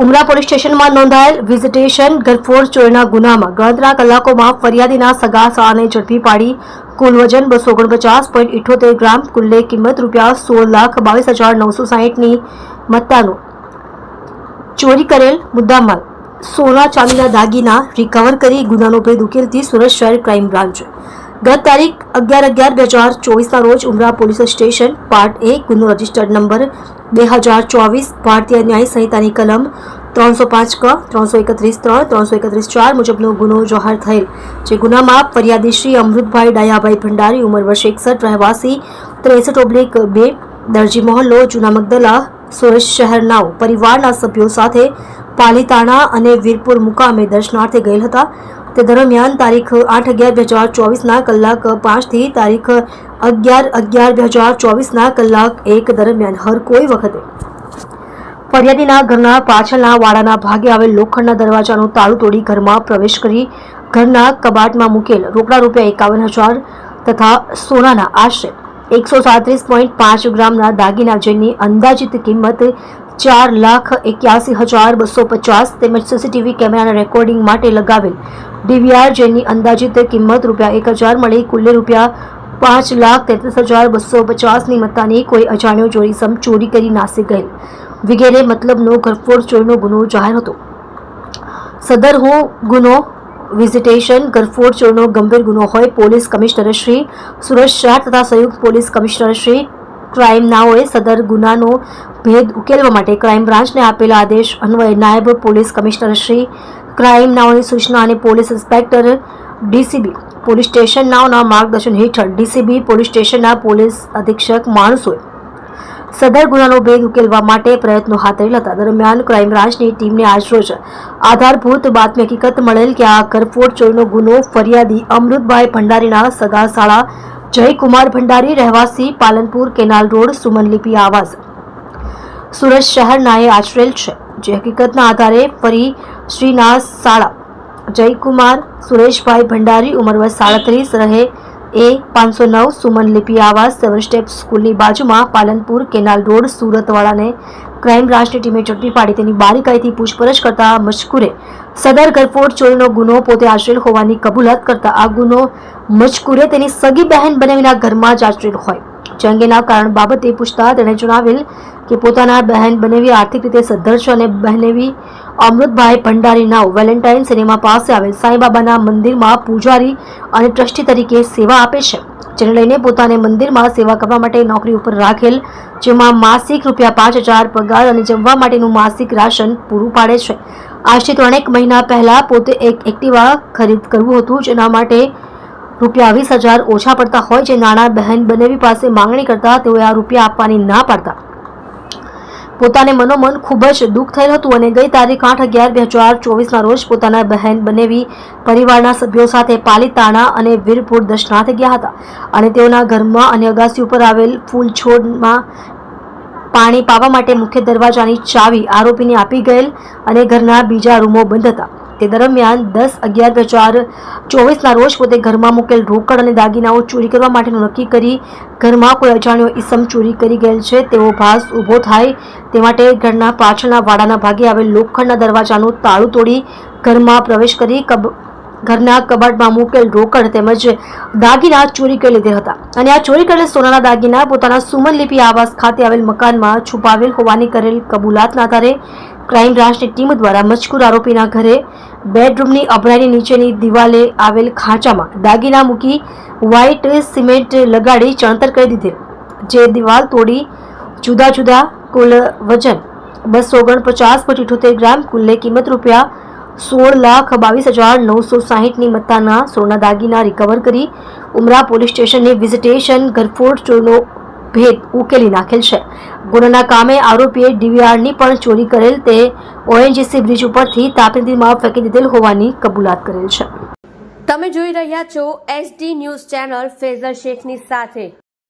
ઉમરા police સ્ટેશનમાં નોંધાયેલ visitation ઘરફોડ ચોરીના ગુનામાં ગણતરીના કલાકોમાં ફરિયાદીના સગા સાળાને ઝડપી પાડી કુલ વજન 249.78 ગ્રામ, કુલ્લે કિંમત ₹16,22,960ની મત્તાનો ચોરી કરેલ મુદ્દામાલ સોના ચાંદીના દાગીના રિકવર કરી ગુનાનો ભેદ ઉકેલતી સુરત શહેર ક્રાઇમ બ્રાન્ચ ગત તારીખ 11/11/2024ના રોજ ઉમરા પોલીસ સ્ટેશન પાર્ટ 1 ગુનો રજિસ્ટર્ડ નંબર 2024 ભારતીય ન્યાય સંહિતાની કલમ 305 ક 331 3 331 4 મુજબનો ગુનો જાહેર થયેલ, જે ગુનામાં ફરિયાદી શ્રી અમૃતભાઈ ડાયાભાઈ ભંડારી ઉંમર વર્ષ 61 રહેવાસી 63/2 દરજી મોહલ્લો જૂના મગદલા સુરત શહેરનાઓ પરિવારના સભ્યો સાથે પાલીતાણા અને વીરપુર મુકામે દર્શનાર્થે ગયેલ હતા. તે દરમિયાન તારીખ 8/11/2024ના કલાક 5 થી તારીખ 11/11/2024ના કલાક 1 દરમિયાન હર કોઈ વખતે ફરિયાદીના ઘરના પાછળના વાડાના ભાગે આવેલ લોખંડના દરવાજાનું તાળું તોડી ઘરમાં પ્રવેશ કરી ઘરના કબાટમાં મૂકેલ રોકડા ₹51,000 તથા સોનાના આશરે 137.5 ગ્રામના દાગીના જેની અંદાજિત કિંમત ₹4,81,250 તેમજ સીસીટીવી કેમેરાના રેકોર્ડિંગ માટે લગાવેલ ડીવીઆર જેની અંદાજિત કિંમત ₹1,000 મળી કુલ્લે ₹5,33,250ની મત્તાની કોઈ અજાણ્યો ચોરીસમ ચોરી કરી નાસી ગયેલ વગેરે મતલબનો ઘરફોડ ચોરીનો ગુનો જાહેર હતો. સદર ગુનો વિઝિટેશન ઘરફોડ ચોરીનો ગંભીર ગુનો હોય પોલીસ કમિશનર શ્રી સુરત શહેર તથા સંયુક્ત પોલીસ કમિશનર શ્રી ક્રાઇમ નાઓએ સદર ગુનાનો ભેદ ઉકેલવા માટે ક્રાઇમ બ્રાન્ચને આપેલા આદેશ અન્વયે નાયબ પોલીસ કમિશનર શ્રી ક્રાઇમ નાઓની સૂચના અને police inspector DCB police station નાઓના માર્ગદર્શન હેઠળ ડીસીબી પોલીસ સ્ટેશનના પોલીસ અધિક્ષક માણસોએ સદર ગુનાનો ભેદ ઉકેલવા માટે પ્રયત્નો હાથ ધરેલ હતા. દરમિયાન ક્રાઇમ બ્રાન્ચની ટીમને આજરોજ આધારભૂત બાતમી હકીકત મળેલ કે આ ઘરફોડ ચોરીનો ગુનો ફરિયાદી અમૃતભાઈ ભંડારીના સગા સાળા જયકુમાર ભંડારી રહેવાસી પાલનપુર કેનાલ રોડ સુમનલિપી આવાસ સુરત શહેરનાએ આચરેલ છે. જે હકીકતના આધારે ફરી શ્રીના સાળા જયકુમાર સુરેશભાઈ ભંડારી ઉંમર વર્ષ 37 રહે એ 509 સુમનલિપી આવાસ 7 સ્ટેપ સ્કૂલની બાજુમાં પાલનપુર કેનાલ રોડ સુરતવાળાને ક્રાઇમ બ્રાન્ચની ટીમે ઝડપી પાડી તેની બારીકાઈથી પૂછપરછ કરતા મજકૂરે સદર ઘરફોડ ચોરીનો ગુનો પોતે આચરેલ હોવાની કબૂલાત કરતા આ ગુનો મજકૂરે તેની સગી બહેન બનેવીના ઘરમાં જ આચરેલ હોય. જે અંગેના કારણ બાબતે પૂછતા તેણે જણાવેલ કે પોતાના બહેન બનેવી આર્થિક રીતે સદ્ધર છે અને બહેનેવી અમૃતભાઈ ભંડારી નાવ વેલેન્ટાઇન સિનેમા પાસે આવેલ સાંઈબાબાના મંદિરમાં પૂજારી અને ટ્રસ્ટી તરીકે સેવા આપે છે, જેને લઈને પોતાને મંદિરમાં સેવા કરવા માટે નોકરી ઉપર રાખેલ, જેમાં માસિક ₹5,000 પગાર અને જમવા માટેનું માસિક રાશન પૂરું પાડે છે. આજથી 3 મહિના પહેલા પોતે એક એક્ટિવા ખરીદ કરવું હતું, જેના માટે ₹20,000 ઓછા પડતા હોય, જે નાણાં બહેન બનેવી પાસે માંગણી કરતા તેઓએ આ રૂપિયા આપવાની ના પાડતા પોતાને મનોમન ખૂબ જ દુઃખ થયેલ હતું અને ગઈ તારીખ 8/11/2024ના રોજ પોતાના બહેન બનેવી પરિવારના સભ્યો સાથે પાલીતાણા અને વીરપુર દર્શનાર્થે ગયા હતા અને તેઓના ઘરમાં અને અગાસી ઉપર આવેલ ફૂલ છોડમાં પાણી પાવા માટે મુખ્ય દરવાજાની ચાવી આરોપીને આપી ગયેલ અને ઘરના બીજા રૂમો બંધ હતા. તે દરમિયાન 10/11/2024ના રોજ પોતે ઘરમાં મૂકેલ રોકડ અને દાગીનાઓ ચોરી કરવા માટેનું નક્કી કરી ઘરમાં કોઈ અજાણ્યો ઈસમ ચોરી કરી ગયેલ છે તેવો ભાસ ઊભો થાય તે માટે ઘરના પાછળના વાડાના ભાગે આવેલ લોખંડના દરવાજાનું તાળું તોડી ઘરમાં પ્રવેશ કરી ઘરના કબાટમાં મૂકેલ રોકડ તેમજ દાગીના ચોરી કરી લીધેલ હતા અને આ ચોરી કરેલ સોનાના દાગીના પોતાના સુમનલિપી આવાસ ખાતે આવેલ મકાનમાં છુપાવેલ હોવાની કરેલ કબૂલાતના આધારે ક્રાઇમ બ્રાન્ચની ટીમ દ્વારા મજકૂર આરોપીના ઘરે બેડરૂમની અભરાઈની નીચેની દિવાલે આવેલ ખાંચામાં દાગીના મૂકી વ્હાઇટ સિમેન્ટ લગાડી ચણતર કરી દીધેલ, જે દિવાલ તોડી જુદા જુદા કુલ વજન 249.78 ગ્રામ, કુલ્લે કિંમત ₹16,22,960ની મત્તાના સોના દાગીના રિકવર કરી ઉમરા પોલીસ સ્ટેશનની વિઝિટેશન ઘરફોડ ચોરીનો ભેદ ઉકેલી નાખેલ છે. ગુનાના કામે આરોપીએ ડીવીઆરની પણ ચોરી કરેલ તે ઓએનજીસી બ્રિજ ઉપરથી તાપી નદીમાં ફેંકી દીધેલ હોવાની કબૂલાત કરેલ છે. તમે જોઈ રહ્યા છો SD ન્યૂઝ ચેનલ ફેઝર શેખની સાથે.